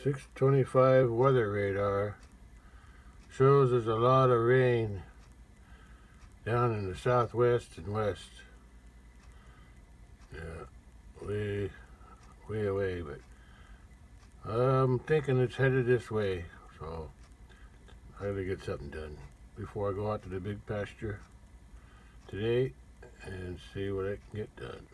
625 weather radar shows there's a lot of rain down in the southwest and west. Yeah, way away, but I'm thinking it's headed this way, so I gotta get something done before I go out to the big pasture today and see what I can get done.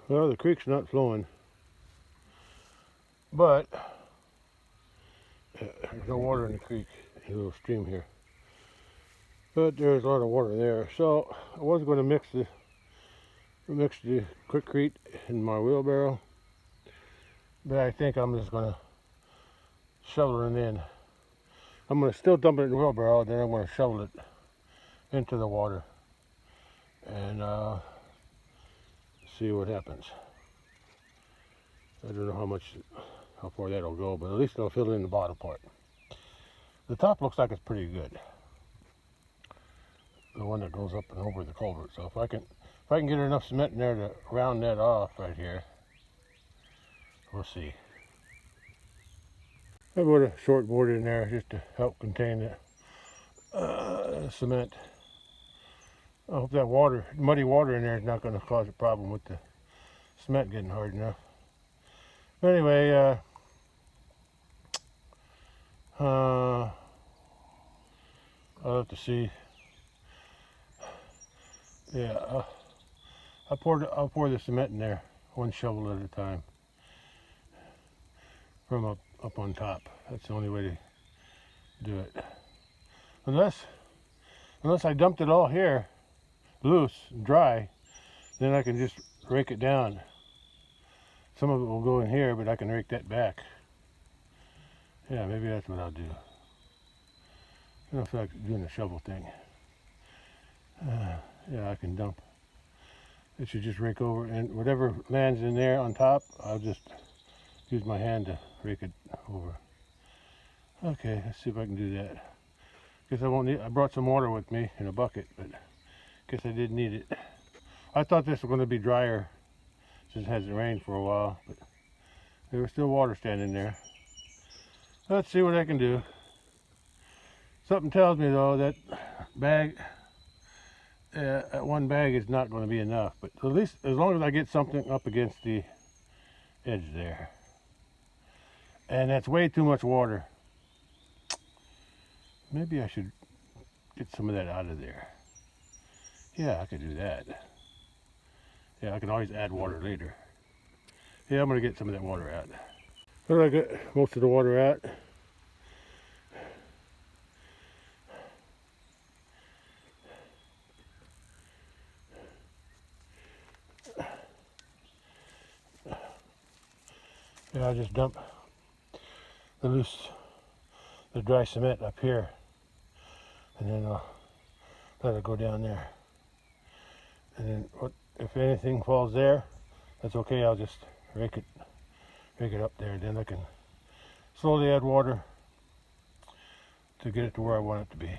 Well, the creek's not flowing, but there's no water in the creek, a little stream here. But there's a lot of water there, so I was going to mix the quickcrete in my wheelbarrow, but I think I'm just going to shovel it in. I'm going to still dump it in the wheelbarrow, then I'm going to shovel it into the water and see what happens. I don't know how far that'll go, but at least it'll fill in the bottom part. The top looks like it's pretty good, the one that goes up and over the culvert. So if I can get enough cement in there to round that off right here, we'll see. I put a short board in there just to help contain the cement. I hope that muddy water in there is not going to cause a problem with the cement getting hard enough. But anyway, I'll have to see. Yeah, I'll pour the cement in there, one shovel at a time, from up on top. That's the only way to do it. Unless I dumped it all here, loose and dry, then I can just rake it down. Some of it will go in here, but I can rake that back. Yeah, maybe that's what I'll do. I don't feel like doing the shovel thing. Yeah, I can dump. It should just rake over, and whatever lands in there on top, I'll just use my hand to rake it over. Okay, let's see if I can do that. Guess I brought some water with me in a bucket, but guess I didn't need it. I thought this was going to be drier since it hasn't rained for a while, but there was still water standing there. Let's see what I can do. Something tells me though that one bag is not going to be enough, but at least as long as I get something up against the edge there. And that's way too much water. Maybe I should get some of that out of there. Yeah, I could do that. Yeah, I can always add water later. Yeah, I'm going to get some of that water out. Well, I got most of the water out. Yeah, I'll just dump the dry cement up here, and then I'll let it go down there. And then if anything falls there, that's okay. I'll just rake rake it up there. Then I can slowly add water to get it to where I want it to be.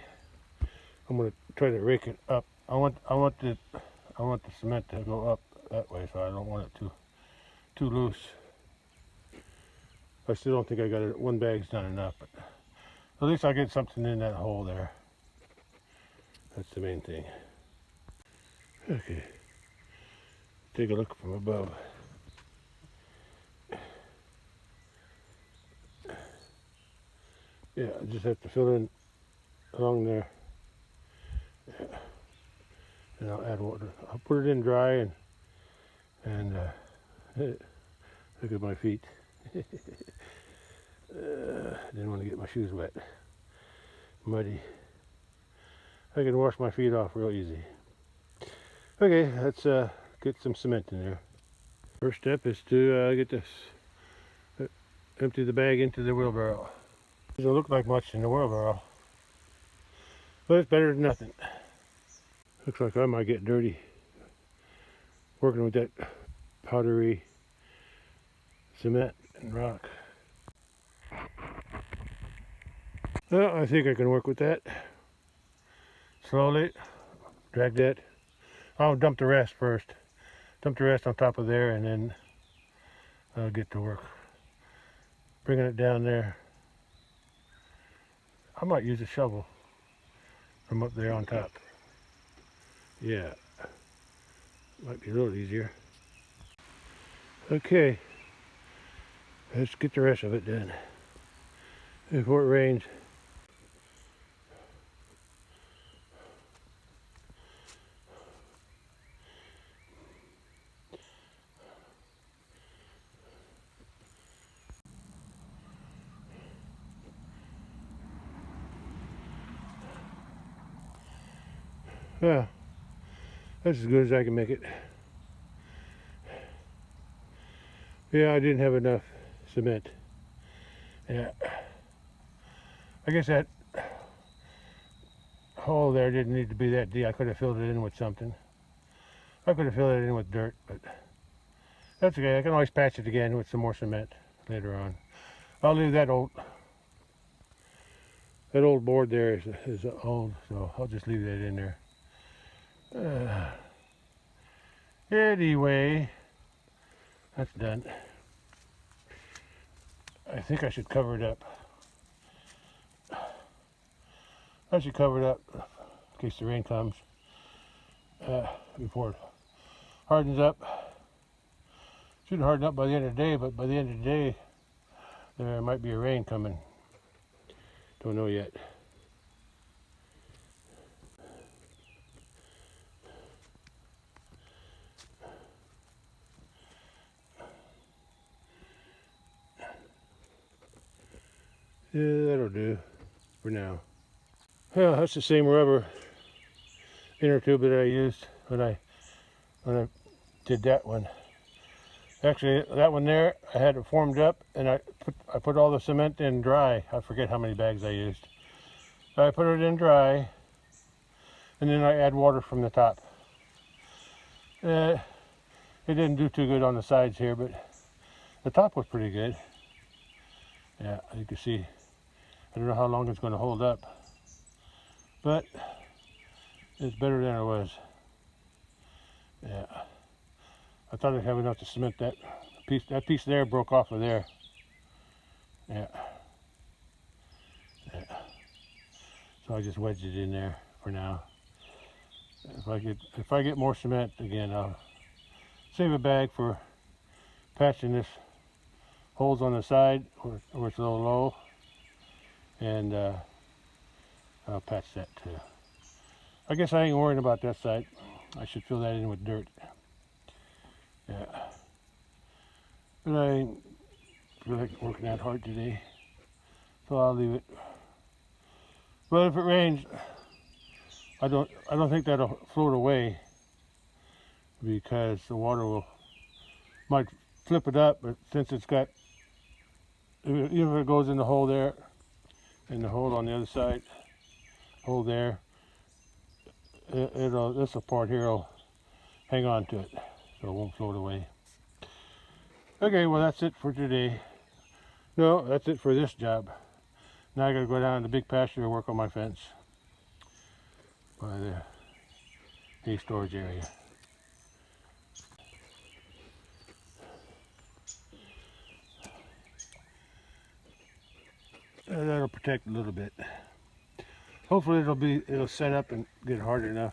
I'm going to try to rake it up. I want the cement to go up that way, so I don't want it too loose. I still don't think I got it. One bag's not enough, but at least I'll get something in that hole there. That's the main thing. Okay, take a look from above. Yeah, I just have to fill in along there. Yeah. And I'll add water. I'll put it in dry and look at my feet. Didn't want to get my shoes wet, muddy. I can wash my feet off real easy. Okay, let's get some cement in there. First step is to get this, empty the bag into the wheelbarrow. Doesn't look like much in the wheelbarrow, but it's better than nothing. Looks like I might get dirty working with that powdery cement and rock. Well, I think I can work with that. Slowly drag that. I'll dump the rest first. Dump the rest on top of there, and then I'll get to work bringing it down there. I might use a shovel from up there on top. Yeah, might be a little easier. Okay, let's get the rest of it done before it rains. Yeah, that's as good as I can make it. Yeah, I didn't have enough cement. Yeah, I guess that hole there didn't need to be that deep. I could have filled it in with something. I could have filled it in with dirt, but that's okay. I can always patch it again with some more cement later on. I'll leave that old board there is old, so I'll just leave that in there. Anyway, that's done. I think I should cover it up. I should cover it up in case the rain comes before it hardens up. Shouldn't harden up by the end of the day, but by the end of the day there might be a rain coming. Don't know yet. Yeah, that'll do for now. Well, that's the same rubber inner tube that I used when I did that one. Actually, that one there, I had it formed up, and I put all the cement in dry. I forget how many bags I used. I put it in dry, and then I add water from the top. It didn't do too good on the sides here, but the top was pretty good. Yeah, you can see. I don't know how long it's going to hold up, but it's better than it was. Yeah, I thought I'd have enough to cement that piece. That piece there broke off of there. Yeah. So I just wedged it in there for now. If I get more cement again, I'll save a bag for patching this holes on the side where it's a little low, and I'll patch that too. I guess I ain't worrying about that side. I should fill that in with dirt. Yeah. But I ain't feel like working that hard today, so I'll leave it. But if it rains, I don't think that'll float away, because the water might flip it up, but since it's got, even if it goes in the hole there, and the hole on the other side, hole there, this part here will hang on to it, so it won't float away. Okay, well that's it for today. No, that's it for this job. Now I gotta go down to the big pasture and work on my fence by the hay storage area. And that'll protect a little bit. Hopefully it'll set up and get hard enough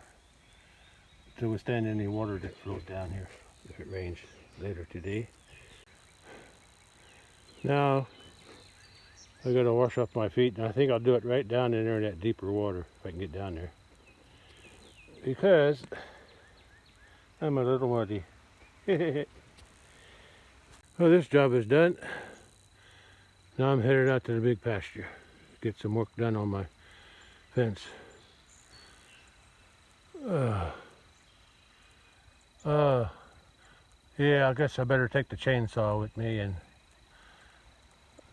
to withstand any water that flows down here if it rains later today. Now I gotta wash off my feet, and I think I'll do it right down in there in that deeper water if I can get down there, because I'm a little muddy. Well, this job is done. Now I'm headed out to the big pasture, get some work done on my fence. Yeah, I guess I better take the chainsaw with me and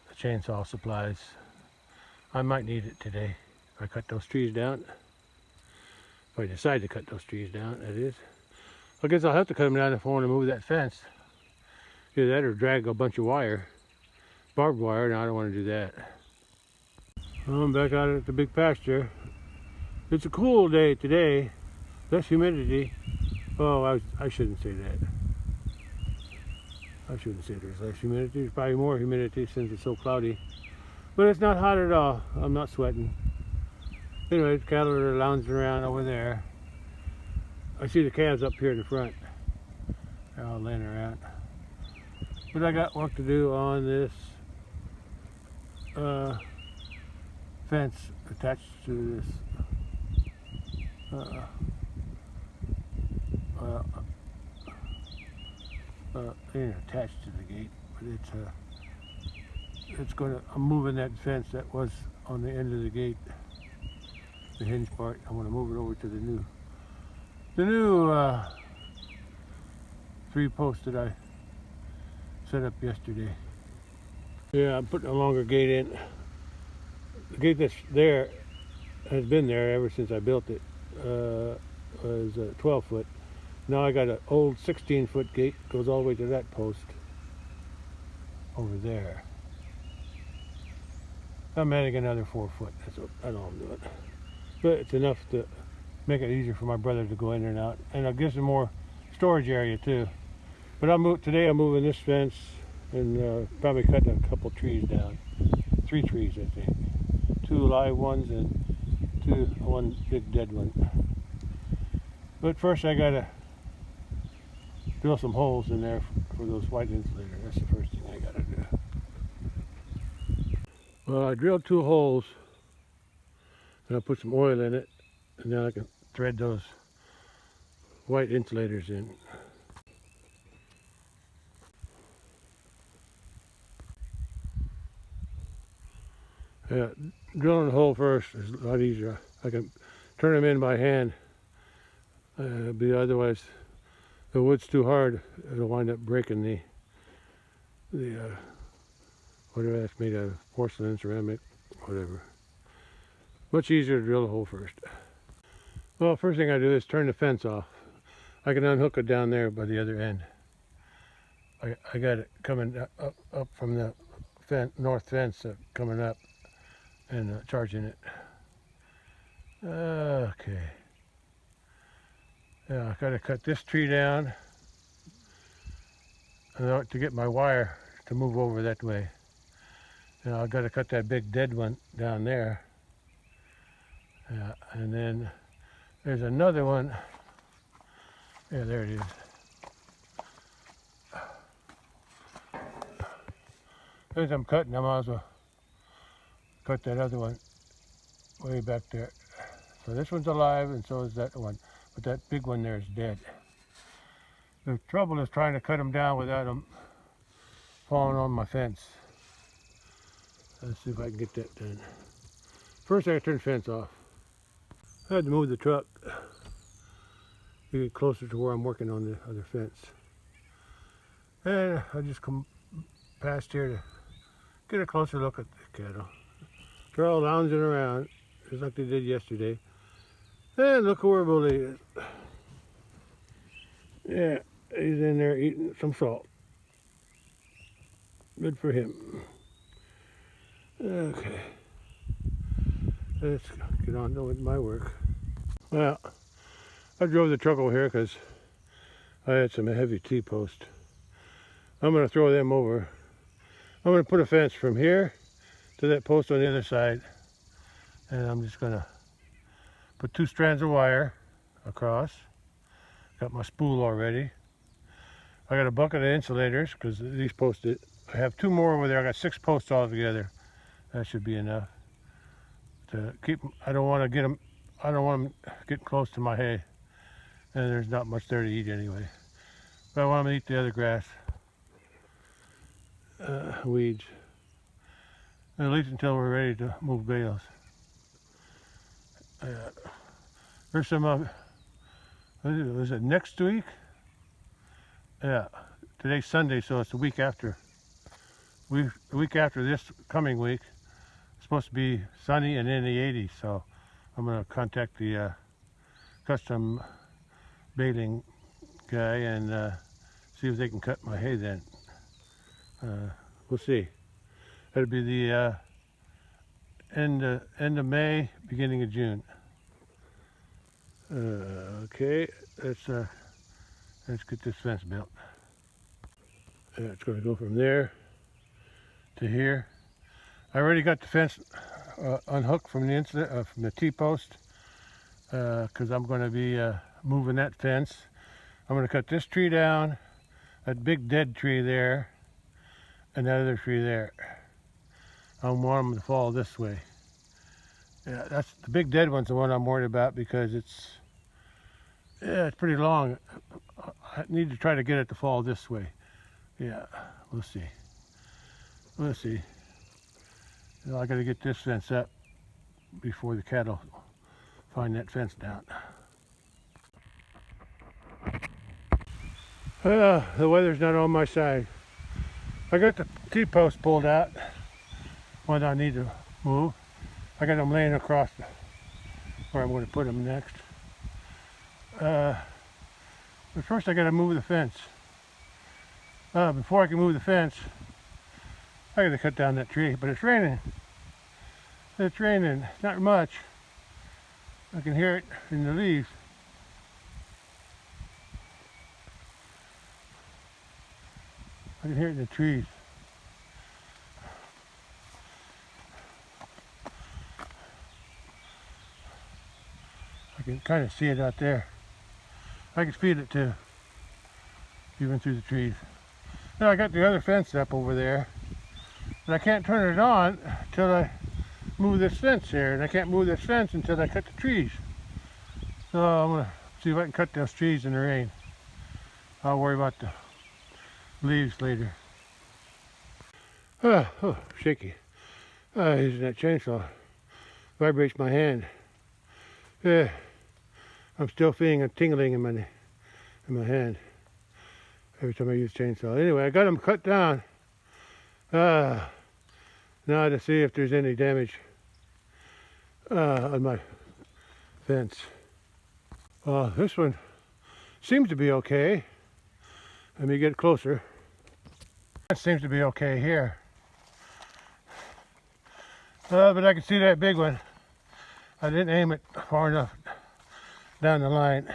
the chainsaw supplies. I might need it today if I cut those trees down. If I decide to cut those trees down, that is. I guess I'll have to cut them down if I want to move that fence. Either that or drag a bunch of wire, barbed wire, and I don't want to do that. Well, I'm back out at the big pasture. It's a cool day today, less humidity. Oh, I shouldn't say that. I shouldn't say there's less humidity. There's probably more humidity since it's so cloudy. But it's not hot at all. I'm not sweating. Anyway, the cattle are lounging around over there. I see the calves up here in the front. They're all laying around. But I got work to do on this fence attached to this ain't attached to the gate, but it's gonna, I'm moving that fence that was on the end of the gate, the hinge part. I want to move it over to the new 3 posts that I set up yesterday. Yeah, I'm putting a longer gate in. The gate that's there has been there ever since I built it. Was 12 foot. Now I got an old 16-foot gate, goes all the way to that post over there. I'm adding another 4 foot. That's all I'm doing. But it's enough to make it easier for my brother to go in and out, and it gives him more storage area too. But today I'm moving this fence and probably cutting a couple trees down. 3 trees, I think. 2 live ones and one big dead one. But first I gotta drill some holes in there for those white insulators. That's the first thing I gotta do. Well, I drilled 2 holes and I put some oil in it, and now I can thread those white insulators in. Yeah, drilling a hole first is a lot easier. I can turn them in by hand. But otherwise, if the wood's too hard, it'll wind up breaking the whatever that's made out of, porcelain, ceramic, whatever. Much easier to drill a hole first. Well, first thing I do is turn the fence off. I can unhook it down there by the other end. I got it coming up from the north fence, coming up and charging it. Okay. Yeah, I gotta cut this tree down to get my wire to move over that way. And I gotta cut that big dead one down there. Yeah, and then there's another one. Yeah, there it is. As I'm cutting, I might as well cut that other one way back there. So this one's alive, and so is that one. But that big one there is dead. The trouble is trying to cut them down without them falling on my fence. Let's see if I can get that done. First I gotta turn the fence off. I had to move the truck to get closer to where I'm working on the other fence. And I just come past here to get a closer look at the cattle. They're all lounging around just like they did yesterday. And look where Bully is. Yeah, he's in there eating some salt. Good for him. Okay. Let's get on with my work. Well, I drove the truck over here because I had some heavy T-post. I'm going to throw them over. I'm going to put a fence from here to that post on the other side. And I'm just going to put 2 strands of wire across. Got my spool already. I got a bucket of insulators because these posts, I have 2 more over there. I got 6 posts all together. That should be enough to keep. I don't want to get close to my hay, and there's not much there to eat anyway. But I want them to eat the other grass, weeds, at least until we're ready to move bales. There's some. Was it next week? Yeah, today's Sunday, so it's the week after. The week after this coming week, it's supposed to be sunny and in the 80s. So I'm going to contact the custom baling guy and see if they can cut my hay then. We'll see. That'll be the end of May, beginning of June. Okay, let's get this fence built. It's going to go from there to here. I already got the fence unhooked from the T-post because I'm going to be moving that fence. I'm going to cut this tree down, that big dead tree there, and that other tree there. I want them to fall this way. Yeah, that's the big dead one's the one I'm worried about because it's pretty long. I need to try to get it to fall this way. Yeah, we'll see. We'll see. You know, I got to get this fence up before the cattle find that fence down. The weather's not on my side. I got the T-post pulled out. What I need to move. I got them laying across where I'm going to put them next. But first I got to move the fence. Before I can move the fence, I got to cut down that tree. But it's raining. It's raining. Not much. I can hear it in the leaves. I can hear it in the trees. I can kind of see it out there. I can feel it too, even through the trees. Now I got the other fence up over there, but I can't turn it on until I move this fence here, and I can't move this fence until I cut the trees. So I'm gonna see if I can cut those trees in the rain. I'll worry about the leaves later. Oh, shaky. Using that chainsaw vibrates my hand. Yeah, I'm still feeling a tingling in my hand every time I use chainsaw. Anyway, I got them cut down. Now to see if there's any damage on my fence. This one seems to be okay. Let me get closer. It seems to be okay here. But I can see that big one. I didn't aim it far enough down the line.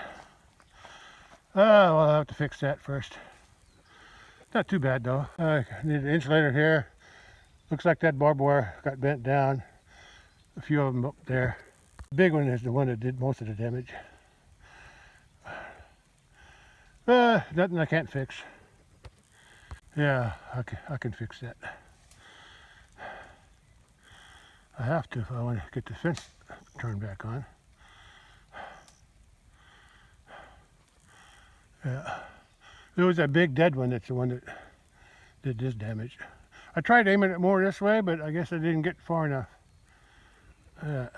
Well, I'll have to fix that first. Not too bad though. I need an insulator here. Looks like that barbed wire got bent down. A few of them up there. The big one is the one that did most of the damage. Nothing I can't fix. Yeah, I can fix that. I have to if I want to get the fence turned back on. Yeah. There was that big dead one that's the one that did this damage. I tried aiming it more this way, but I guess I didn't get far enough. Yeah,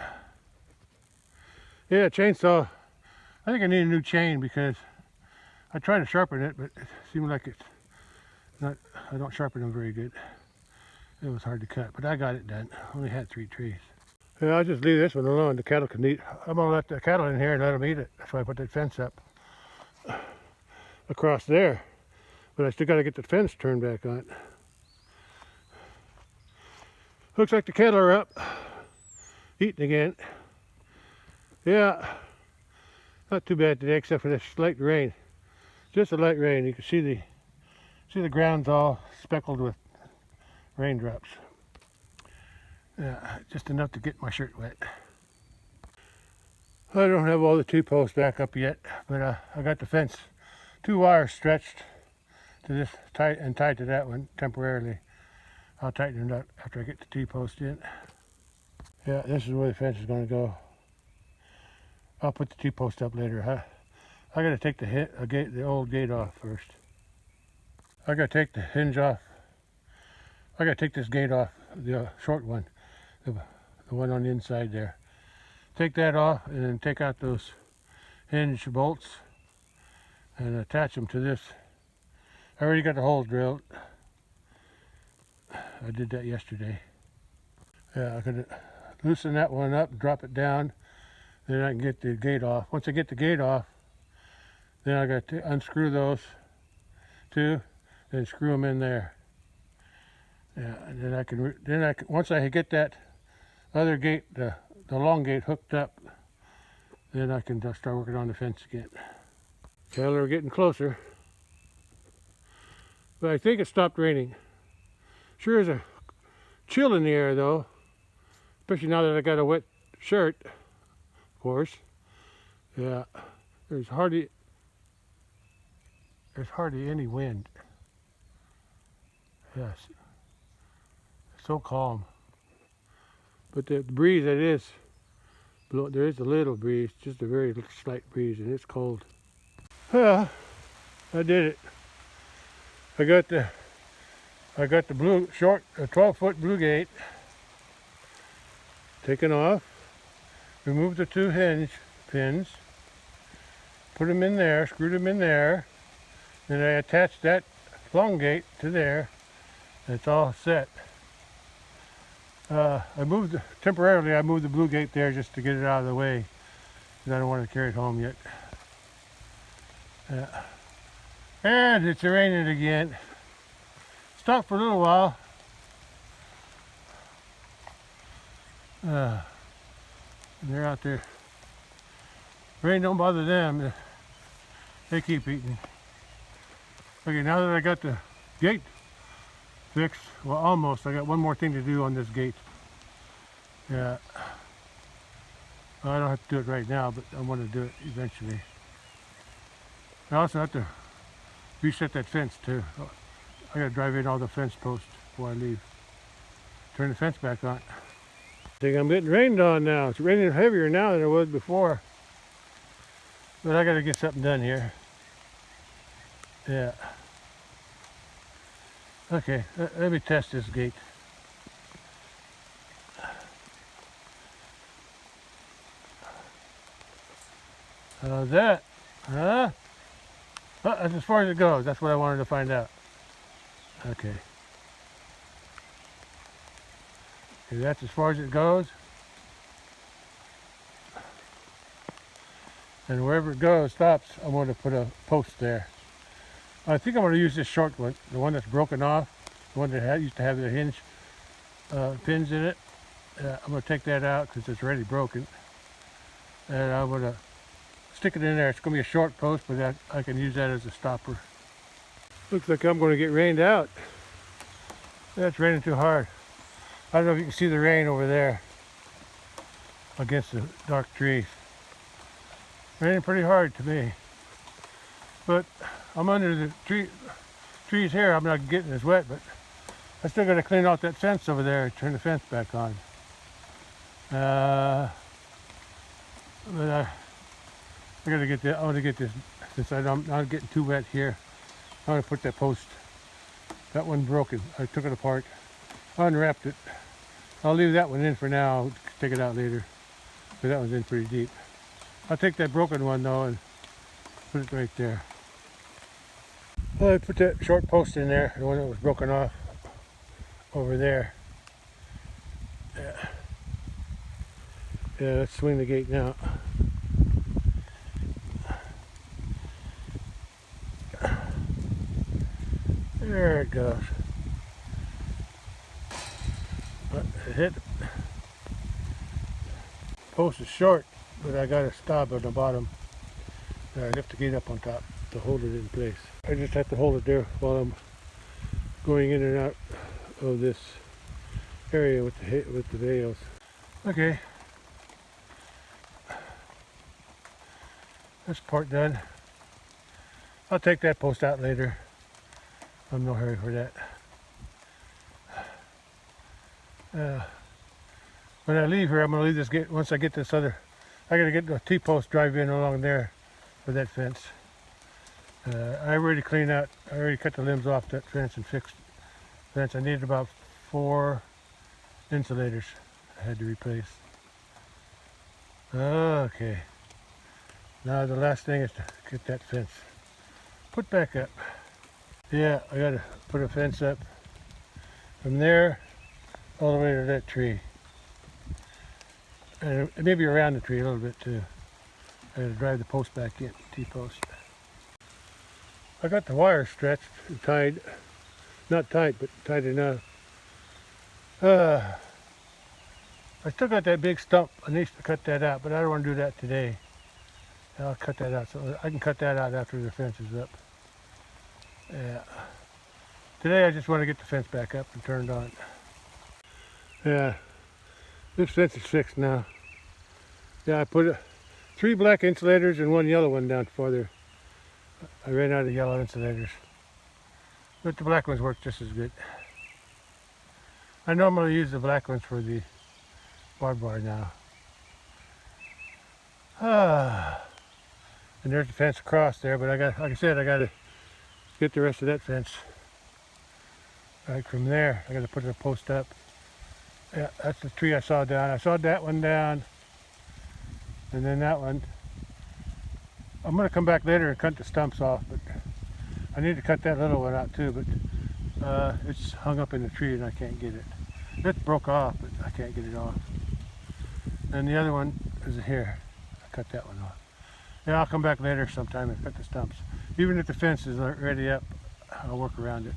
chainsaw. I think I need a new chain because I tried to sharpen it, but it seemed like it's not, I don't sharpen them very good. It was hard to cut, but I got it done. Only had 3 trees. Yeah, I'll just leave this one alone. The cattle can eat. I'm gonna let the cattle in here and let them eat it. That's why I put that fence up across there. But I still got to get the fence turned back on. Looks like the cattle are up, eating again. Yeah, not too bad today except for this light rain. Just a light rain. You can see the ground's all speckled with raindrops. Yeah, just enough to get my shirt wet. I don't have all the T-posts back up yet, but I got the fence, 2 wires stretched to this tied to that one temporarily. I'll tighten it up after I get the T-post in. Yeah, this is where the fence is going to go. I'll put the T-post up later. I got to take the old gate off first. I got to take the hinge off. I got to take this gate off, the short one, the one on the inside there. Take that off and then take out those hinge bolts and attach them to this. I already got the holes drilled. I did that yesterday. Yeah, I could loosen that one up, drop it down, then I can get the gate off. Once I get the gate off, then I got to unscrew those two and screw them in there. Yeah, and then I can once I get that other gate, the long gate hooked up, then I can start working on the fence again. Cattle are getting closer, but I think it stopped raining. Sure is a chill in the air though, especially now that I got a wet shirt, of course. Yeah, there's hardly any wind. Yes, it's so calm. But the breeze that is, there is a little breeze, just a very slight breeze, and it's cold. Yeah, I did it. I got the blue short, 12-foot blue gate taken off. Removed the 2 hinge pins. Put them in there, screwed them in there. Then I attached that long gate to there. And it's all set. Temporarily I moved the blue gate there just to get it out of the way. Because I don't want to carry it home yet. And it's raining again. Stopped for a little while. And they're out there. Rain don't bother them. They keep eating. Okay, now that I got the gate fixed, well, almost. I got one more thing to do on this gate. Yeah. Well, I don't have to do it right now, but I want to do it eventually. I also have to reset that fence too. I gotta drive in all the fence posts before I leave. Turn the fence back on. I think I'm getting rained on now. It's raining heavier now than it was before. But I gotta get something done here. Yeah. Okay, let me test this gate. How's that? Huh? Oh, that's as far as it goes. That's what I wanted to find out. Okay. Okay, that's as far as it goes. And wherever it goes, stops, I'm going to put a post there. I think I'm going to use this short one, the one that's broken off, the one that used to have the hinge pins in it. I'm going to take that out because it's already broken. And I'm going to stick it in there. It's going to be a short post, but I can use that as a stopper. Looks like I'm going to get rained out. It's raining too hard. I don't know if you can see the rain over there against the dark trees. Raining pretty hard to me. But I'm under the trees here. I'm not getting as wet, but I still got to clean out that fence over there and turn the fence back on. But I got to get that. I want to get this since I'm not getting too wet here. I'm going to put that post. That one broken. I took it apart, unwrapped it. I'll leave that one in for now. I'll take it out later. But that one's in pretty deep. I'll take that broken one though and put it right there. I put that short post in there, the one that was broken off over there. Yeah. Yeah, let's swing the gate now. There it goes. But hit. Post is short, but I got a stop on the bottom. I lift the gate up on top to hold it in place. I just have to hold it there while I'm going in and out of this area with the bales. Okay, this part done. I'll take that post out later. I'm in no hurry for that. When I leave here, I'm going to leave this gate. Once I get this other, I got to get the T-post drive in along there for that fence. I already cleaned out, I already cut the limbs off that fence and fixed the fence. I needed about 4 insulators I had to replace. Okay, now the last thing is to get that fence put back up. Yeah, I got to put a fence up from there all the way to that tree. And maybe around the tree a little bit too. I got to drive the post back in, T-post. I got the wire stretched and tied. Not tight, but tight enough. I still got that big stump. I need to cut that out, but I don't want to do that today. I'll cut that out, so I can cut that out after the fence is up. Yeah. Today I just want to get the fence back up and turned on. Yeah. This fence is fixed now. Yeah, I put 3 black insulators and 1 yellow one down farther. I ran out of yellow insulators, but the black ones work just as good. I normally use the black ones for the barbed wire now. And there's the fence across there, but I got, like I said, I got to get the rest of that fence. Right from there, I got to put a post up. Yeah, that's the tree I saw down. I saw that one down, and then that one. I'm going to come back later and cut the stumps off, but I need to cut that little one out too, but it's hung up in the tree and I can't get it. It broke off, but I can't get it off. And the other one is here. I cut that one off. Yeah, I'll come back later sometime and cut the stumps. Even if the fence is already up, I'll work around it.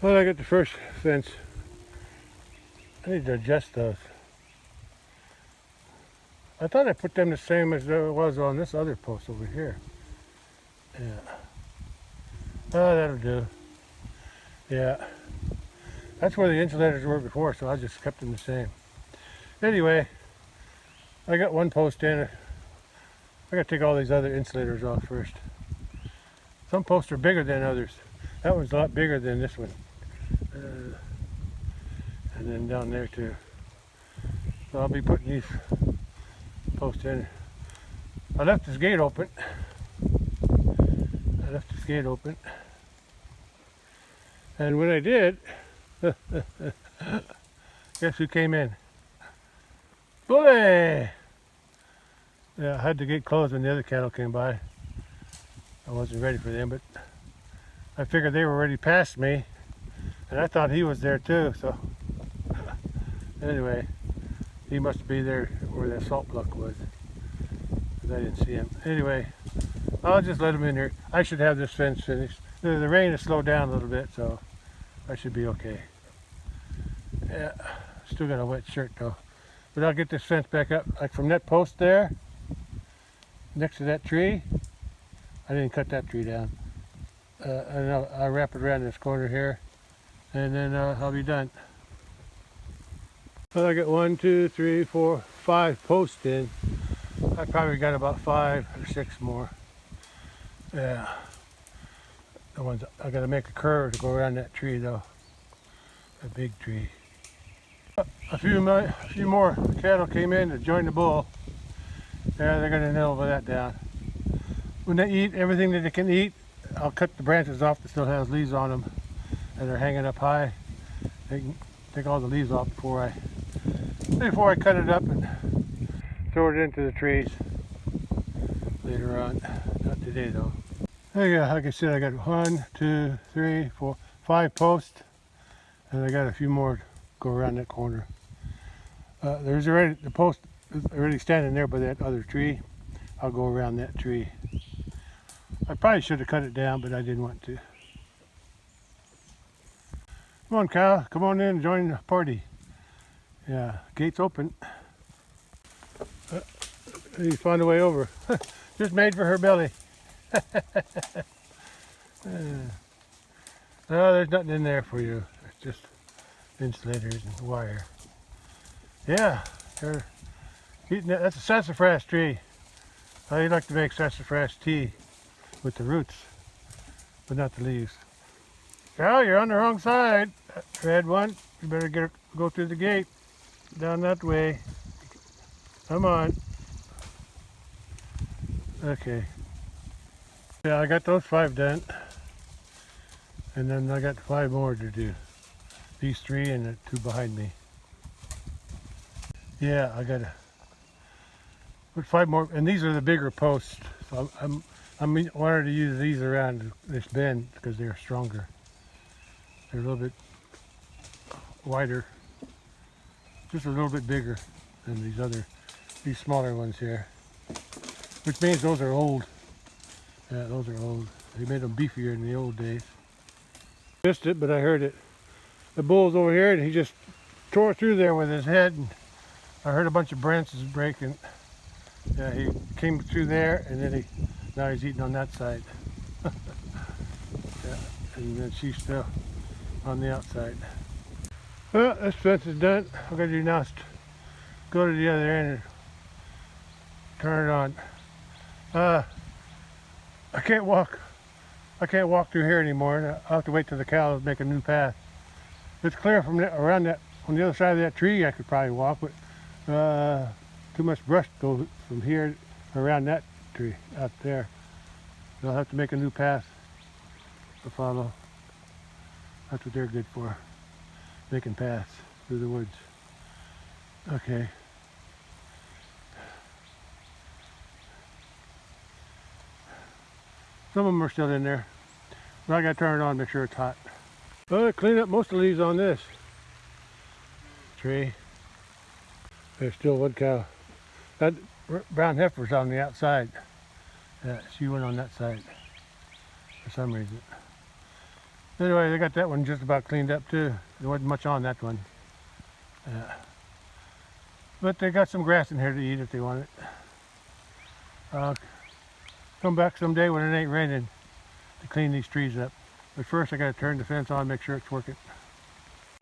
Well, I got the first fence. I need to adjust those. I thought I put them the same as it was on this other post over here. Yeah. Oh, that'll do. Yeah. That's where the insulators were before, so I just kept them the same. Anyway, I got one post in. I got to take all these other insulators off first. Some posts are bigger than others. That one's a lot bigger than this one. And then down there too. So I'll be putting these post in. I left this gate open. And when I did, guess who came in? Bully! Yeah, I had the gate closed when the other cattle came by. I wasn't ready for them, but I figured they were already past me. And I thought he was there too, so anyway. He must be there where that salt block was, because I didn't see him. Anyway, I'll just let him in here. I should have this fence finished. The rain has slowed down a little bit, so I should be okay. Yeah, still got a wet shirt though. But I'll get this fence back up, like from that post there, next to that tree. I didn't cut that tree down. And I'll wrap it around this corner here, and then I'll be done. Well, I got 1, 2, 3, 4, 5 posts in. I probably got about 5 or 6 more. Yeah. The ones I got to make a curve to go around that tree though. A big tree. A few more cattle came in to join the bull. Yeah, they're going to nail that down. When they eat everything that they can eat, I'll cut the branches off that still has leaves on them and they're hanging up high. They can take all the leaves off before I cut it up and throw it into the trees later on. Not today though. Yeah, like I said, I got 1, 2, 3, 4, 5 posts, and I got a few more to go around that corner. There's already the post is already standing there by that other tree. I'll go around that tree. I probably should have cut it down, but I didn't want to. Come on, Kyle. Come on in and join the party. Yeah, gate's open. He found a way over. Just made for her belly. No, there's nothing in there for you. It's just insulators and wire. Yeah, they're eating that. That's a sassafras tree. I like to make sassafras tea with the roots, but not the leaves. Cal, you're on the wrong side. Red one, you better go through the gate. Down that way. Come on. Okay. Yeah, I got those 5 done. And then I got 5 more to do. These 3 and the 2 behind me. Yeah, I gotta put 5 more, and these are the bigger posts. So I wanted to use these around this bend because they're stronger. They're a little bit wider, just a little bit bigger than these smaller ones here. Which means those are old. Yeah, those are old. They made them beefier in the old days. Missed it, but I heard it. The bull's over here, and he just tore through there with his head. And I heard a bunch of branches breaking. Yeah, he came through there, and then now he's eating on that side. Yeah, and then she's still on the outside. Well, this fence is done. What I'm gonna do now is go to the other end and turn it on. I can't walk through here anymore. I'll have to wait till the cows make a new path. It's clear from around that, on the other side of that tree I could probably walk, but too much brush goes from here around that tree out there. So I'll have to make a new path to follow. That's what they're good for, making paths through the woods. Okay. Some of them are still in there, but I gotta turn it on, make sure it's hot. Well, I cleaned up most of the leaves on this tree. There's still one cow. That brown heifer's on the outside. Yeah, she went on that side for some reason. Anyway, they got that one just about cleaned up too. There wasn't much on that one. Yeah. But they got some grass in here to eat if they want it. I'll come back someday when it ain't raining to clean these trees up. But first I gotta turn the fence on, make sure it's working.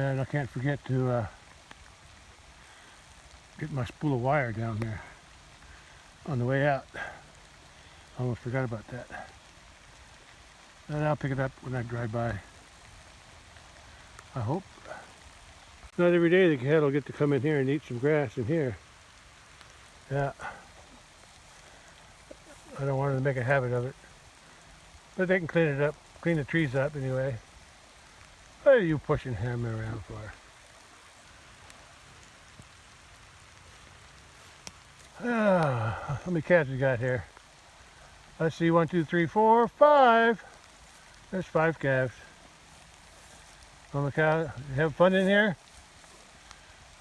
And I can't forget to get my spool of wire down there on the way out. I almost forgot about that. And I'll pick it up when I drive by. I hope. Not every day the cattle will get to come in here and eat some grass in here. Yeah. I don't want them to make a habit of it. But they can clean it up, clean the trees up anyway. What are you pushing him around for? How many calves we got here? Let's see, 1, 2, 3, 4, 5. There's 5 calves. Oh, my cow, you have fun in here?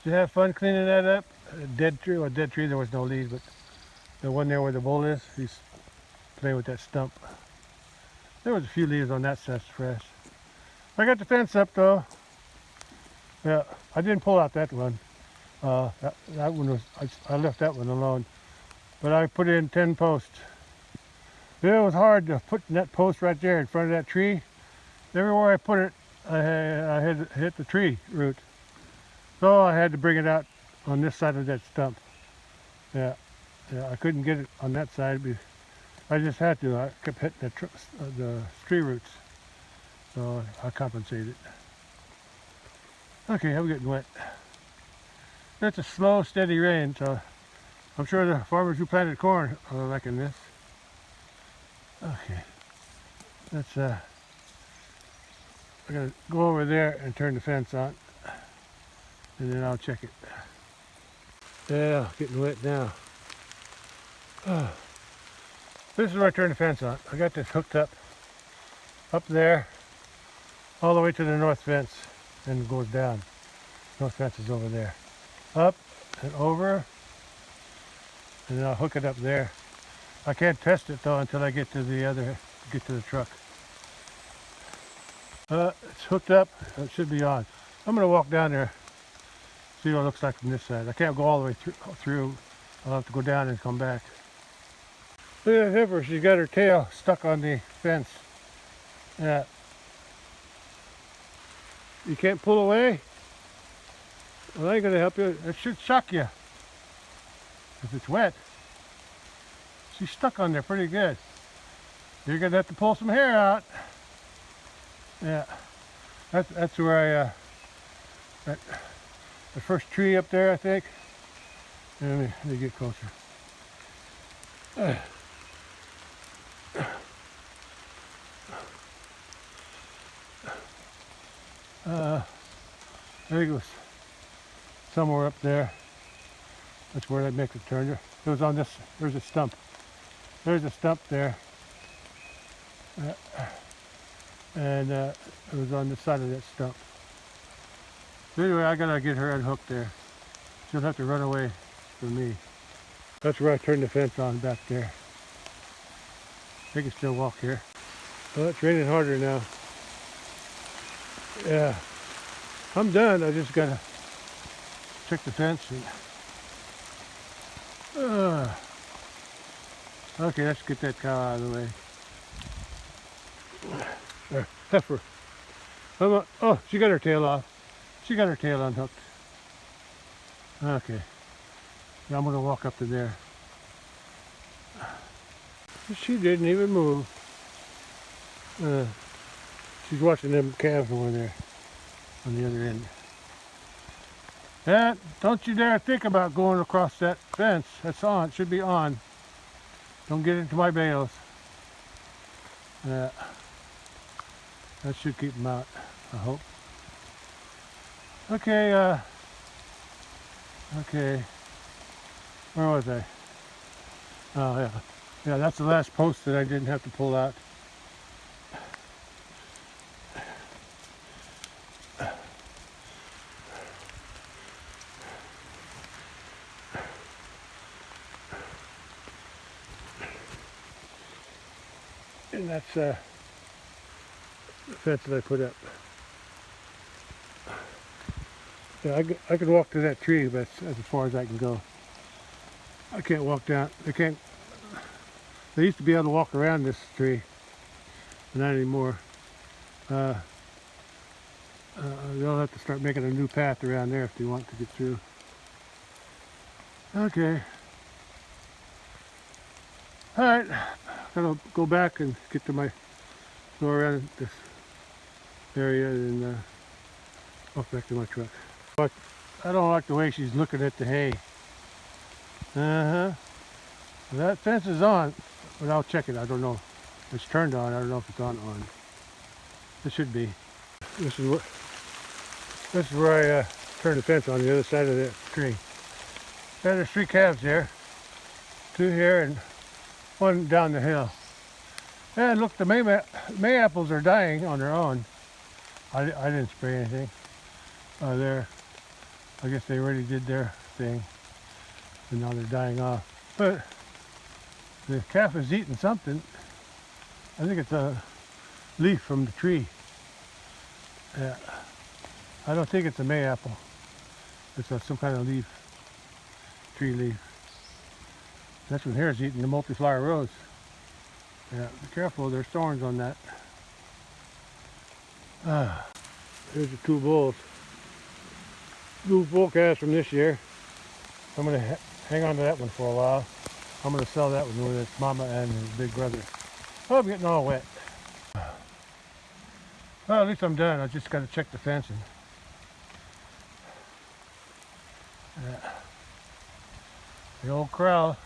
Did you have fun cleaning that up? A dead tree, well, dead tree, there was no leaves, but the one there where the bull is, he's playing with that stump. There was a few leaves on that sassafras. I got the fence up though. Yeah, I didn't pull out that one. That one was, I left that one alone. But I put in 10 posts. It was hard to put that post right there in front of that tree. Everywhere I put it, I had hit the tree root. So I had to bring it out on this side of that stump. Yeah, I couldn't get it on that side. I just had to. I kept hitting the tree roots. So I compensated. Okay, I'm getting wet. It's a slow, steady rain, so I'm sure the farmers who planted corn are liking this. Okay, let's I gotta go over there and turn the fence on, and then I'll check it. Yeah, getting wet now. This is where I turn the fence on. I got this hooked up there, all the way to the north fence, and it goes down. North fence is over there. Up and over, and then I'll hook it up there. I can't test it though until I get to the truck. It's hooked up. It should be on. I'm going to walk down there, see what it looks like from this side. I can't go all the way through. I'll have to go down and come back. Look at that heifer. She's got her tail stuck on the fence. Yeah. You can't pull away? Well, I ain't going to help you. It should shock you if it's wet. She's stuck on there pretty good. You're going to have to pull some hair out. Yeah. That's where the first tree up there, I think. Let me get closer. I think it was somewhere up there. That's where they make the turn. It was on this. There's a stump. There's a stump there. And it was on the side of that stump. So anyway, I gotta get her unhooked there. She'll have to run away from me. That's where I turned the fence on back there. They can still walk here. Well, it's raining harder now. Yeah, I'm done. I just gotta check the fence and okay, let's get that cow out of the way. Heifer. Oh, she got her tail off. She got her tail unhooked. Okay. Now I'm gonna walk up to there. She didn't even move. She's watching them calves over there on the other end. Don't you dare think about going across that fence. That's on. It should be on. Don't get into my bales. That should keep them out, I hope. Okay, okay. Where was I? Oh, yeah. Yeah, that's the last post that I didn't have to pull out. And that's the fence that I put up. Yeah, I could walk to that tree, but that's as far as I can go. I can't walk down. They used to be able to walk around this tree, but not anymore. They'll have to start making a new path around there if they want to get through. Okay. All right. Gotta go back and go around this area and walk back to my truck. But I don't like the way she's looking at the hay. That fence is on, but I'll check it. I don't know. It's turned on. I don't know if it's on. It should be. This is where I turned the fence on the other side of the tree. There's 3 calves there. 2 here and 1 down the hill. And look, the May apples are dying on their own. I didn't spray anything. There. I guess they already did their thing. And now they're dying off. But the calf is eating something. I think it's a leaf from the tree. Yeah. I don't think it's a May apple. It's some kind of leaf. Tree leaf. This one here is eating the multi-flower rose. Yeah, be careful, there's thorns on that. Here's the 2 bulls. 2 bull calves from this year. I'm going to hang on to that one for a while. I'm going to sell that one with its mama and his big brother. Oh, I'm getting all wet. Well, at least I'm done. I just got to check the fencing. The old corral.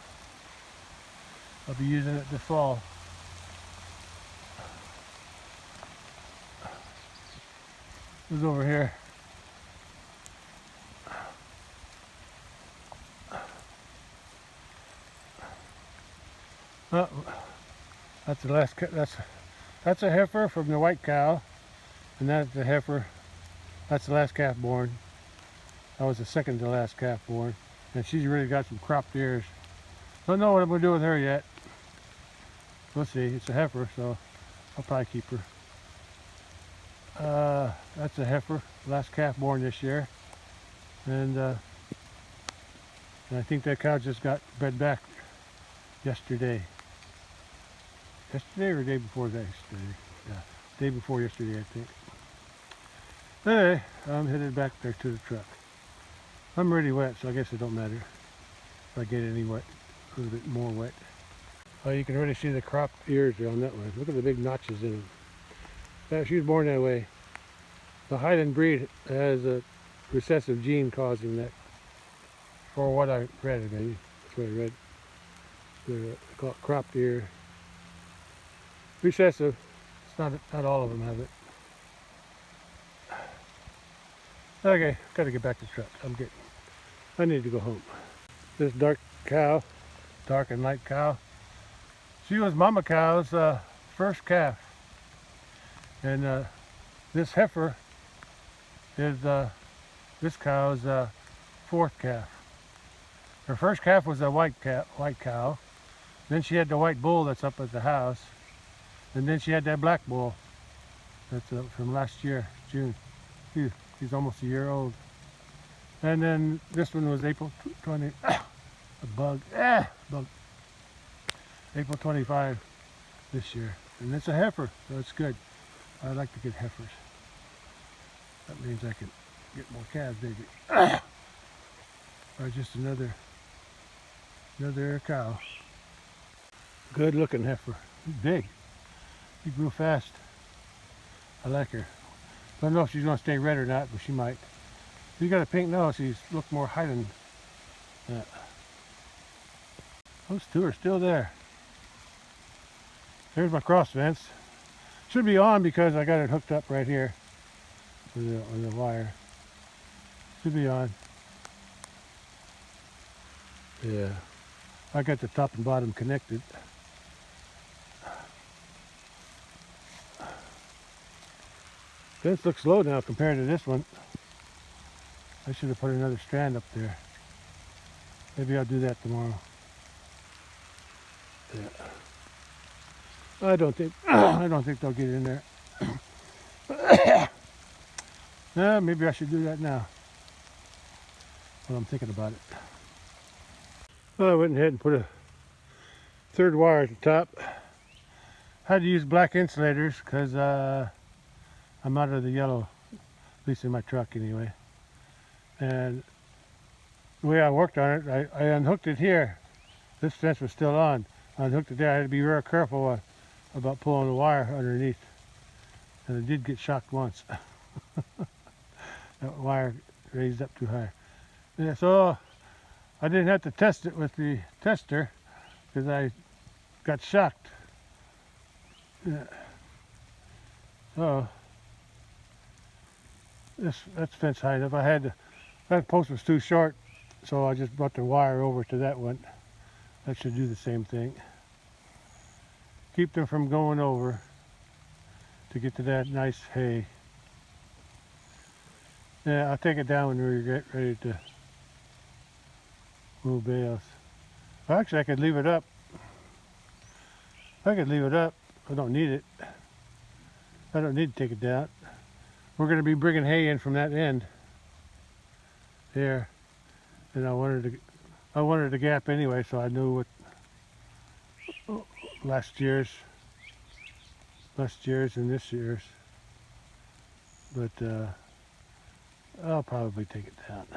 I'll be using it this fall. Who's over here? Oh, that's the last. That's a heifer from the white cow, and that's the heifer. That's the last calf born. That was the second to last calf born, and she's really got some cropped ears. Don't know what I'm gonna do with her yet. We'll see. It's a heifer, so I'll probably keep her. That's a heifer, last calf born this year. And I think that cow just got bred back yesterday. Yesterday or day before yesterday? Yeah, day before yesterday, I think. Anyway, I'm headed back there to the truck. I'm already wet, so I guess it don't matter if I get any wet, a little bit more wet. Oh, you can really see the cropped ears on that one. Look at the big notches in them. Yeah, she was born that way. The Highland breed has a recessive gene causing that. For what I read, maybe. That's what I read. They're called cropped ear. Recessive. It's not all of them have it. Okay, gotta get back to the truck. I need to go home. This dark cow, dark and light cow, she was Mama Cow's first calf. And this heifer is this cow's fourth calf. Her first calf was a white cow. Then she had the white bull that's up at the house. And then she had that black bull that's from last year, June. He's almost a year old. And then this one was April 20, a bug. April 25 this year. And it's a heifer, so it's good. I like to get heifers. That means I can get more calves, maybe. Or just another cow. Good looking heifer. He's big. He grew fast. I like her. Don't know if she's gonna stay red or not, but she might. She's got a pink nose. She's looked more Highland. Those two are still there. There's my cross fence. Should be on because I got it hooked up right here with the wire. Should be on. Yeah. I got the top and bottom connected. Fence looks low now compared to this one. I should have put another strand up there. Maybe I'll do that tomorrow. Yeah. I don't think they'll get in there. Maybe I should do that now. Well, I'm thinking about it. Well, I went ahead and put a third wire at the top. Had to use black insulators because I'm out of the yellow, at least in my truck anyway. And the way I worked on it, I unhooked it here. This fence was still on. I unhooked it there. I had to be real careful about pulling the wire underneath. And I did get shocked once. That wire raised up too high. Yeah, so I didn't have to test it with the tester because I got shocked. Yeah. So that's fence high enough. That post was too short, so I just brought the wire over to that one. That should do the same thing. Keep them from going over to get to that nice hay. Yeah, I'll take it down when we get ready to move bales. Actually, I could leave it up. I don't need it. I don't need to take it down. We're going to be bringing hay in from that end there, and I wanted the gap anyway, so I knew what last year's and this year's. But I'll probably take it down.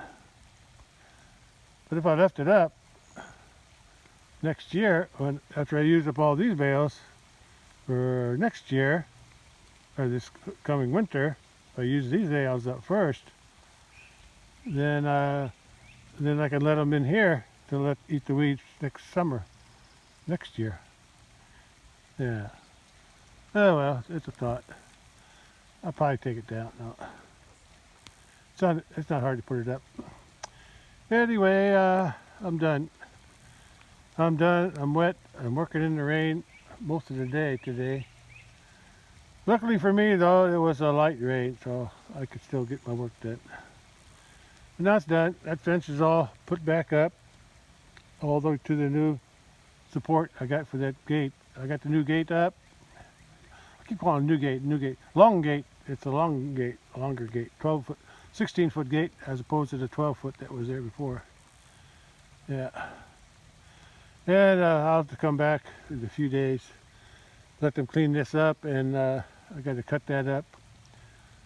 But if I left it up next year, after I use up all these bales for next year or this coming winter, if I use these bales up first, then I can let them in here to eat the weeds next year. Yeah. Oh well, it's a thought. I'll probably take it down. No. It's not hard to put it up. Anyway, I'm done. I'm wet. I'm working in the rain most of the day today. Luckily for me though, it was a light rain, so I could still get my work done. And now it's done. That fence is all put back up, all the way to the new support I got for that gate. I got the new gate up. I keep calling it new gate, long gate. It's a longer gate, 12 foot, 16-foot gate as opposed to the 12-foot that was there before. Yeah. And I'll have to come back in a few days, let them clean this up, and I got to cut that up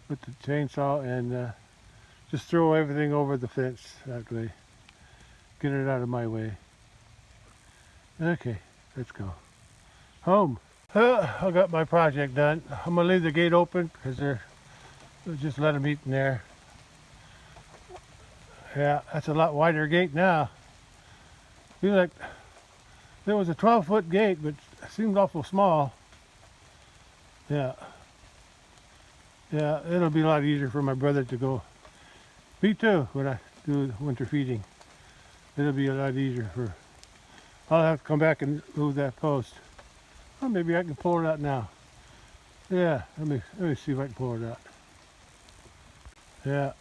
with the chainsaw and just throw everything over the fence that way. Get it out of my way. Okay, let's go. Home. I got my project done. I'm gonna leave the gate open because just let them eat in there. Yeah, that's a lot wider gate now. Feel like there was a 12-foot gate, but it seemed awful small. Yeah. Yeah, it'll be a lot easier for my brother to go. Me too, when I do winter feeding. It'll be a lot easier for. I'll have to come back and move that post. Well, maybe I can pull it out now. Yeah, let me see if I can pull it out. Yeah.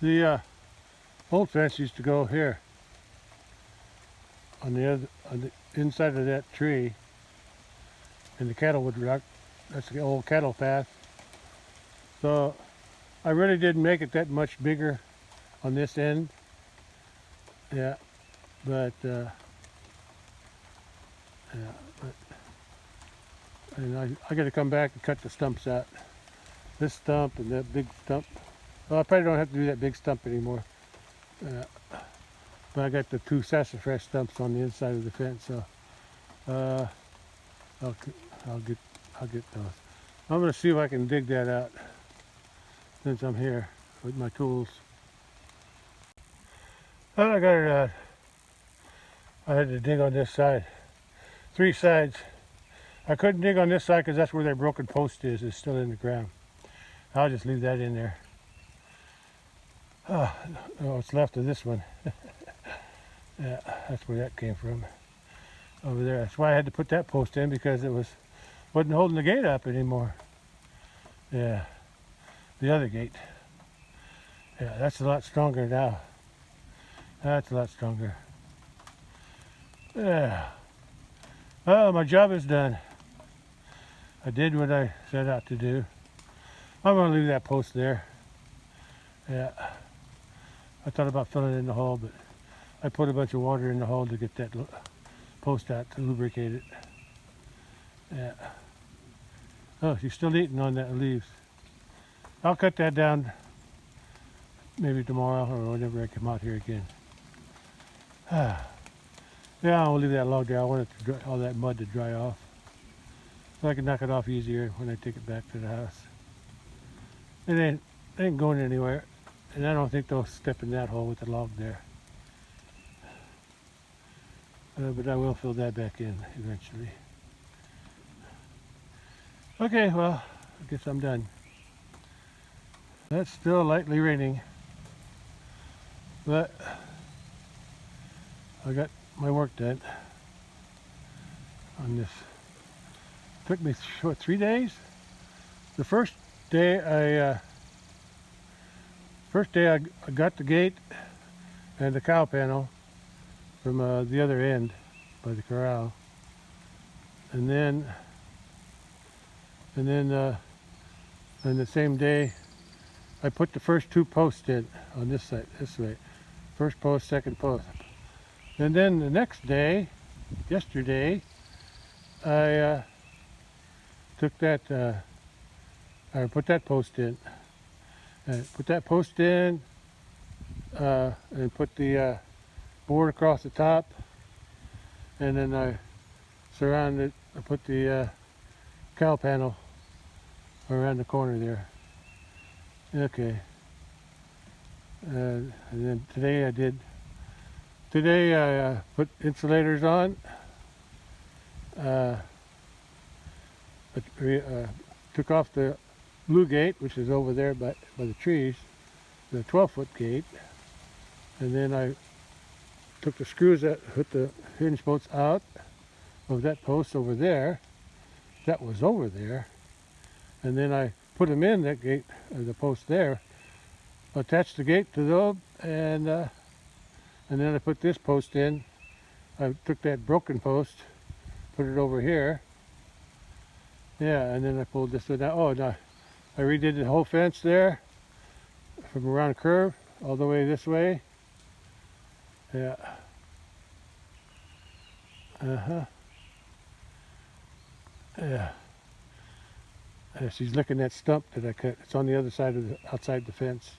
The old fence used to go here on the inside of that tree, and the cattle would rock. That's the old cattle path. So I really didn't make it that much bigger on this end. Yeah, but and I got to come back and cut the stumps out. This stump and that big stump. Well, I probably don't have to do that big stump anymore. But I got the two sassafras stumps on the inside of the fence, so I'll get those. I'm gonna see if I can dig that out since I'm here with my tools. Oh, I got it out. I had to dig on this side, 3 sides. I couldn't dig on this side because that's where that broken post is. It's still in the ground. I'll just leave that in there. Oh, what's left of this one. Yeah, that's where that came from. Over there. That's why I had to put that post in, because it wasn't holding the gate up anymore. Yeah, the other gate. Yeah, that's a lot stronger now. That's a lot stronger. Yeah. Oh, my job is done. I did what I set out to do. I'm going to leave that post there. Yeah. I thought about filling it in the hole, but I put a bunch of water in the hole to get that post out to lubricate it. Yeah. Oh, she's still eating on that leaves. I'll cut that down maybe tomorrow or whenever I come out here again. Yeah, I'll leave that log there. I want it to dry, all that mud to dry off, so I can knock it off easier when I take it back to the house. It ain't going anywhere, and I don't think they'll step in that hole with the log there. But I will fill that back in eventually. Okay, well, I guess I'm done. It's still lightly raining, but I got my work done on this. It took me 3 days. The first day I got the gate and the cow panel from the other end by the corral, and then on the same day I put the first 2 posts in on this side, this way. First post, second post. And then the next day, yesterday, I took that, I put that post in. Put that post in and put the board across the top, and then I surrounded, I put the cow panel around the corner there. Okay. And then today I put insulators on. Took off the blue gate, which is over there by the trees, the 12-foot gate, and then I took the screws that put the hinge bolts out of that post over there. That was over there, and then I put them in that gate, the post there. Attached the gate to those, and then I put this post in. I took that broken post, put it over here, Yeah, and then I pulled this one out. Oh, no, I redid the whole fence there from around the curve all the way this way. Yeah. Uh-huh. Yeah. She's licking that stump that I cut. It's on the other side of the outside the fence.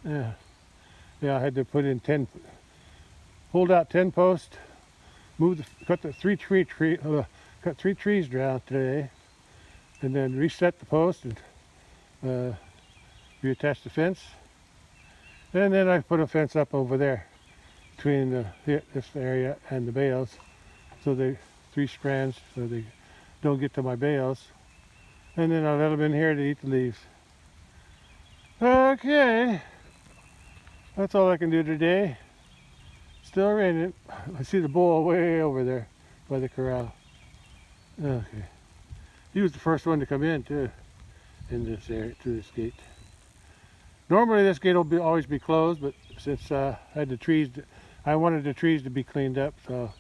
Yeah. Yeah, I had to put in 10, pulled out 10 posts, cut the cut 3 trees down today, and then reset the post and reattach the fence. And then I put a fence up over there between this area and the bales, so they 3 strands so they don't get to my bales. And then I let them in here to eat the leaves. Okay, that's all I can do today. Still raining. I see the bull way over there by the corral. Okay, he was the first one to come in too, in this area, to this gate. Normally this gate will always be closed, but since I had the trees, I wanted the trees to be cleaned up, so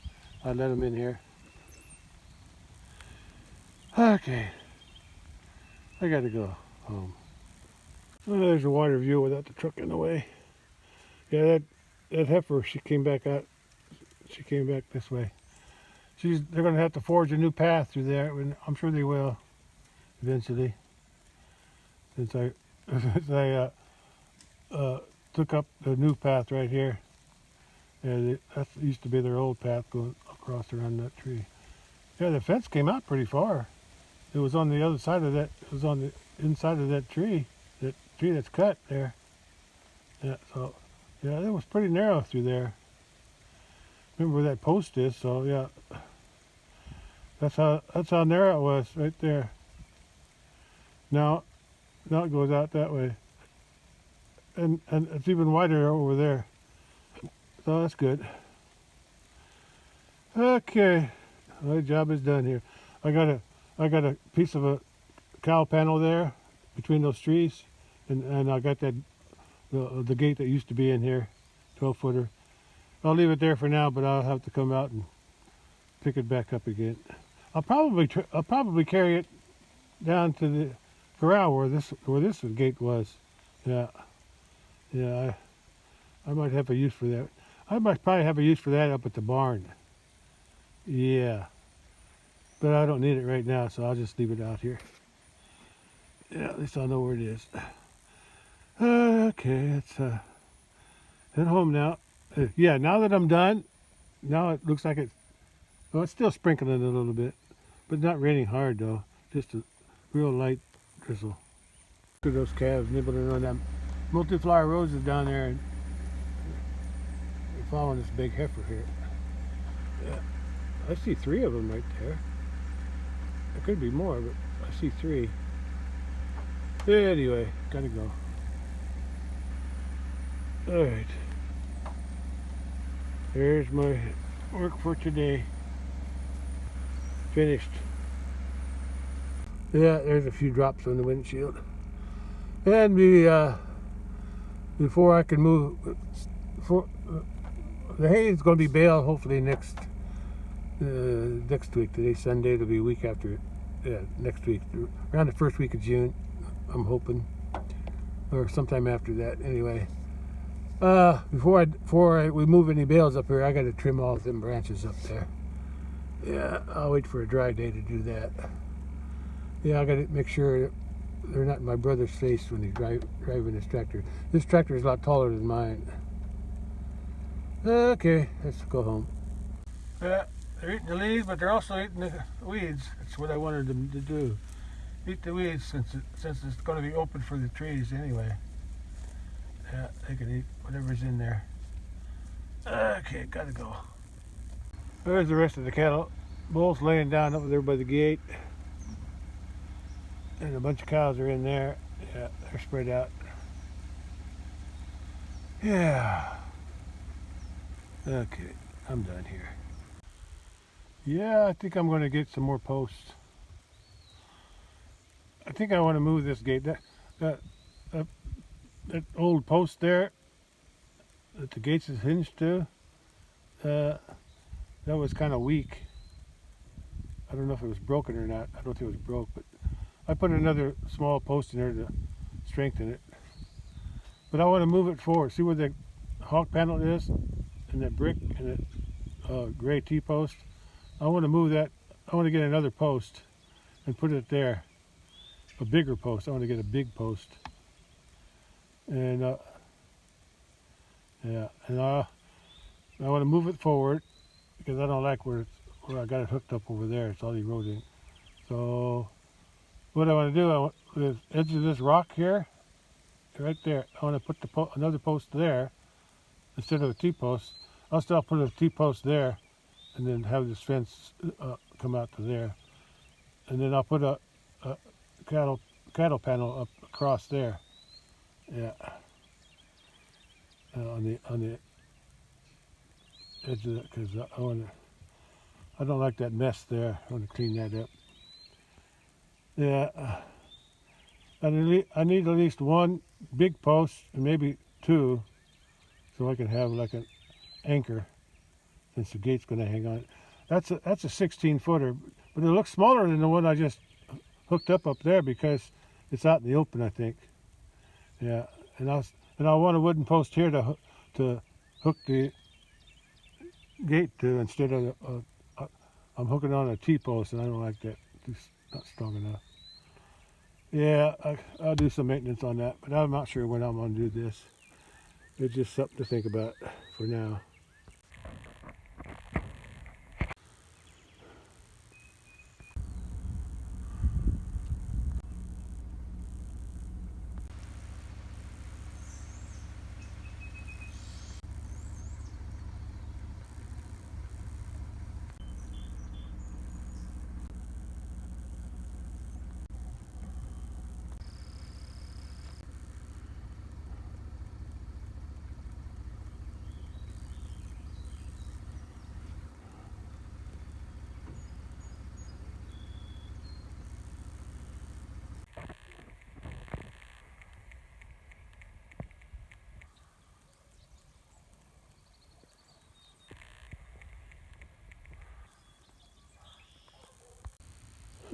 I let them in here. Okay, I gotta go home. Oh, there's a water view without the truck in the way. Yeah, that heifer, she came back out. She came back this way. They're gonna have to forge a new path through there, and I'm sure they will eventually. Since I took up the new path right here. Yeah, that used to be their old path going across around that tree. Yeah, the fence came out pretty far. It was on the other side of that. It was on the inside of that tree that's cut there. Yeah, so yeah, it was pretty narrow through there. Remember where that post is? So yeah, that's how narrow it was right there. Now it goes out that way, and it's even wider over there. So that's good. Okay, my job is done here. I got a piece of a cow panel there between those trees, and I got the gate that used to be in here, 12-footer. I'll leave it there for now, but I'll have to come out and pick it back up again. I'll probably carry it down to the corral where this gate was. Yeah, yeah. I might have a use for that. I might probably have a use for that up at the barn. Yeah, but I don't need it right now, so I'll just leave it out here. Yeah, at least I'll know where it is. Okay, it's at home now. Yeah, now that I'm done, now it looks like well, it's still sprinkling a little bit, but not raining hard though. Just a real light drizzle. Look at those calves nibbling on them multi-flower roses down there, and they're following this big heifer here. Yeah, I see 3 of them right there. There could be more, but I see 3. Anyway, gotta go. Alright. There's my work for today. Finished. Yeah, there's a few drops on the windshield. And before I can move, the hay is going to be baled hopefully next week. Today's Sunday. It'll be a week after. Yeah, next week, around the first week of June. I'm hoping, or sometime after that. Anyway, before we move any bales up here, I got to trim all of them branches up there. Yeah, I'll wait for a dry day to do that. Yeah, I got to make sure they're not in my brother's face when he's driving his tractor. This tractor is a lot taller than mine. Okay, let's go home. Yeah, they're eating the leaves, but they're also eating the weeds. That's what I wanted them to do. Eat the weeds since it's going to be open for the trees anyway. Yeah, they can eat whatever's in there. Okay, gotta go. There's the rest of the cattle. Bulls laying down over there by the gate. And a bunch of cows are in there. Yeah, they're spread out. Yeah. Okay, I'm done here. Yeah, I think I'm going to get some more posts. I think I want to move this gate. That old post there that the gates is hinged to, that was kind of weak. I don't know if it was broken or not. I don't think it was broke, but I put another small post in there to strengthen it. But I want to move it forward. See where the hawk panel is, and that brick, and that gray T-post. I want to move that. I want to get another post and put it there. A bigger post. I want to get a big post. And yeah, and I want to move it forward because I don't like where I got it hooked up over there. It's all eroding. So what I want to do, I want the edge of this rock here, right there. I want to put another post there instead of a T-post. I'll still put a T-post there, and then have this fence come out to there, and then I'll put a cattle panel up across there. Yeah, on the edge of it, because I don't like that mess there. I want to clean that up. Yeah, I need at least one big post and maybe two, so I can have like an anchor, since the gate's going to hang on it. That's a 16-footer, but it looks smaller than the one I just hooked up there because it's out in the open, I think. Yeah, and I want a wooden post here to hook the gate to, instead of I'm hooking on a T-post, and I don't like that. It's not strong enough. Yeah, I'll do some maintenance on that, but I'm not sure when I'm going to do this. It's just something to think about for now.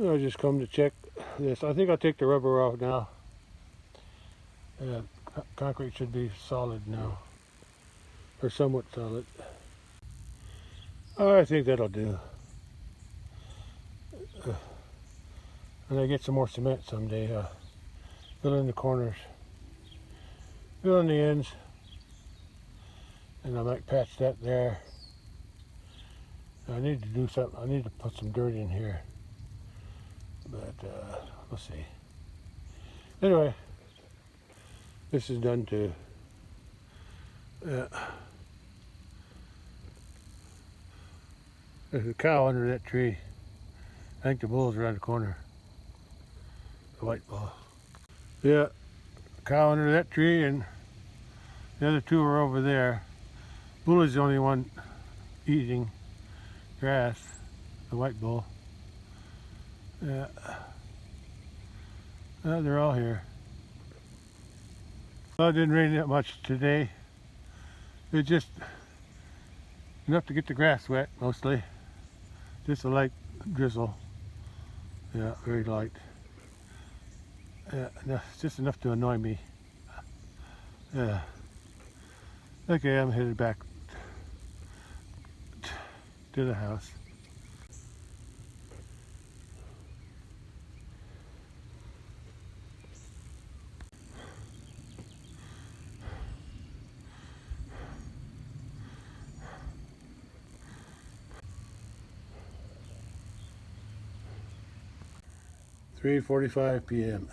I just come to check this. I think I'll take the rubber off now. Yeah, concrete should be solid now, or somewhat solid. I think that'll do. And I get some more cement someday. Fill in the corners, fill in the ends, and I might patch that there. I need to do something. I need to put some dirt in here, but we'll see. Anyway, this is done too. There's a cow under that tree. I think the bull's around the corner. The white bull. Yeah, cow under that tree, and the other two are over there. Bull is the only one eating grass, the white bull. Yeah, they're all here. Well, it didn't rain that much today. It's just enough to get the grass wet, mostly. Just a light drizzle. Yeah, very light. Yeah, no, it's just enough to annoy me. Yeah. Okay, I'm headed back to the house. (3:45 p.m.)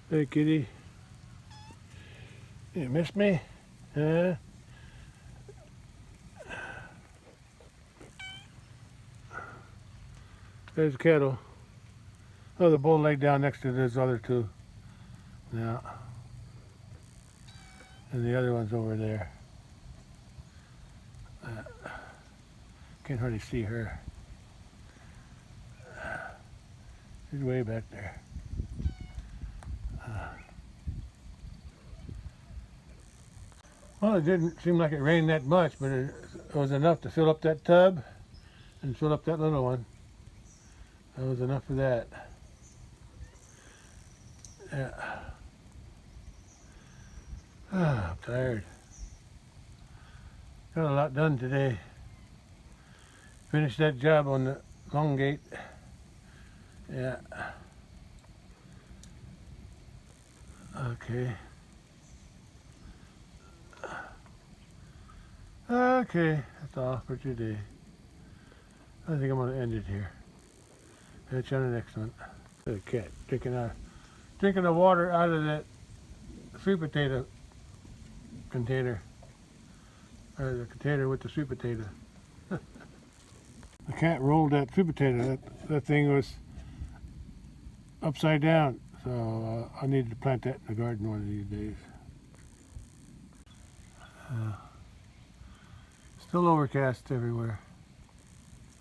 Hey, kitty. You miss me? Huh? There's cattle. Oh, the bull laid down next to those other two. Yeah. And the other one's over there. Can't hardly see her. She's way back there. Well, it didn't seem like it rained that much, but it was enough to fill up that tub and fill up that little one. That was enough of that. Yeah. I'm tired. Got a lot done today. Finished that job on the long gate. Yeah. Okay. Okay, that's all for today. I think I'm going to end it here. Catch you on the next one. The cat drinking the water out of that sweet potato container. Or the container with the sweet potato. The cat rolled that sweet potato. That thing was upside down. So I need to plant that in the garden one of these days. Still overcast everywhere.